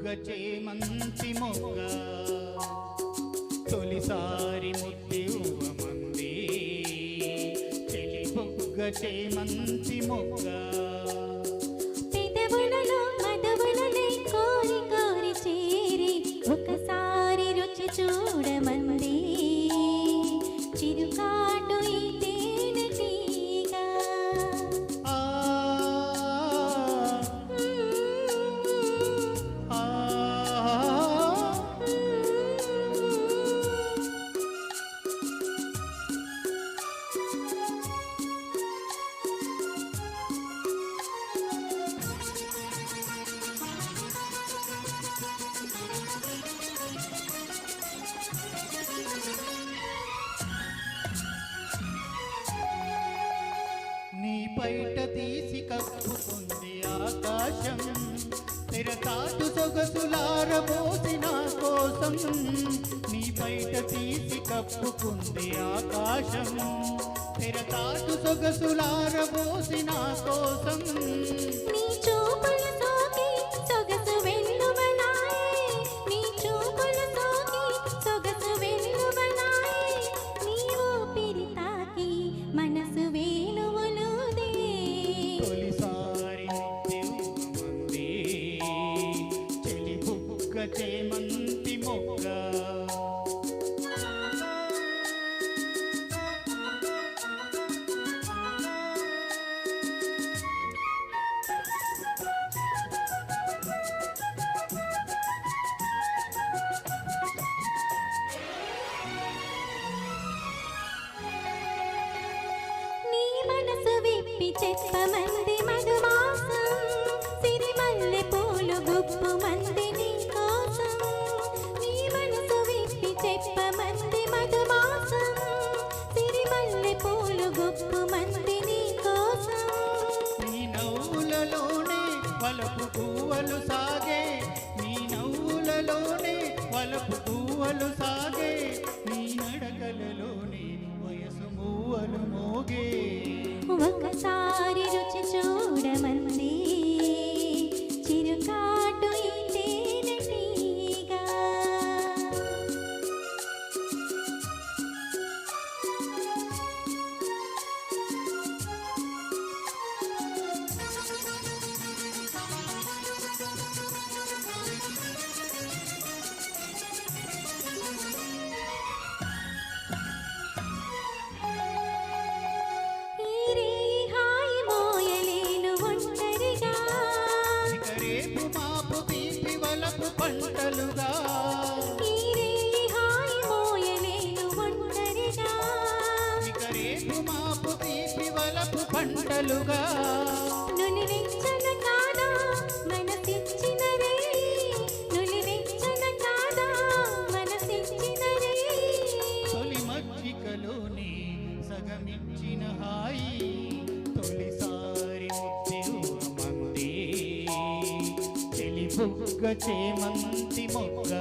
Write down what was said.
చేమంతి మొగ్గ తొలిసారి ముద్దివ్వమంది చెలి బుగ్గ చేమంతి మొగ్గ పెదవులలో మదవులనే కోరి కోరి చేరి ఒకసారి రుచి చూడమంది చిరుకాటు ఈ తేనెటీగ నీ బయట తీసి కప్పుకుంది ఆకాశం తెరతాటు సొగసులారబోసి నా కోసం నీ బయట తీసి కప్పుకుంది ఆకాశం తెరతాటు సొగసులారబోసి నా కోసం నీ చూపుల సోకి సొగసు వెన్నువనాయే నీ చూపుల సోకి సొగసు వెన్నువనాయే నీ ఊపిరి తాకి మనసు వేణువులుదే తొలిసారి ముద్దివ్వమంది చెలి బుగ్గ చేమంతి మొగ్గ నీ మనసు విప్పి చెప్పమంది మధుమాసం సిరిమల్లె పూలు గుప్పుమంది నీ కోసం నీ మనసు విప్పి చెప్పమంది మధుమాసం సిరిమల్లె పూలు గుప్పుమంది నీ కోసం నీ నవ్వులలోనే వలపు పువ్వులు సాగే నీ నవ్వులలోనే వలపు పువ్వులు సాగే నీ నడకలలోనే వయసు మూవలు మోగే ఒకసారి రుచి చూడమంది చిరుకాటు ఈ తేనెటీగ ఈ రేయి హాయి మోయలేను ఒంటరిగా ఇక రేపు మాపు తీపి వలపు పంటలుగా ఈ రేయి హాయి మోయలేను ఒంటరిగా ఇక రేపు మాపు తీపి వలపు పంటలుగా నులివెచ్చన కాదా మనసిచ్చిన రేయి నులివెచ్చన కాదా మనసిచ్చిన రేయి తొలి మజ్జికలోని సగమిచ్చిన హాయి తొలిసారి ముద్దివ్వమంది చెలి బుగ్గ చేమంతి మొగ్గ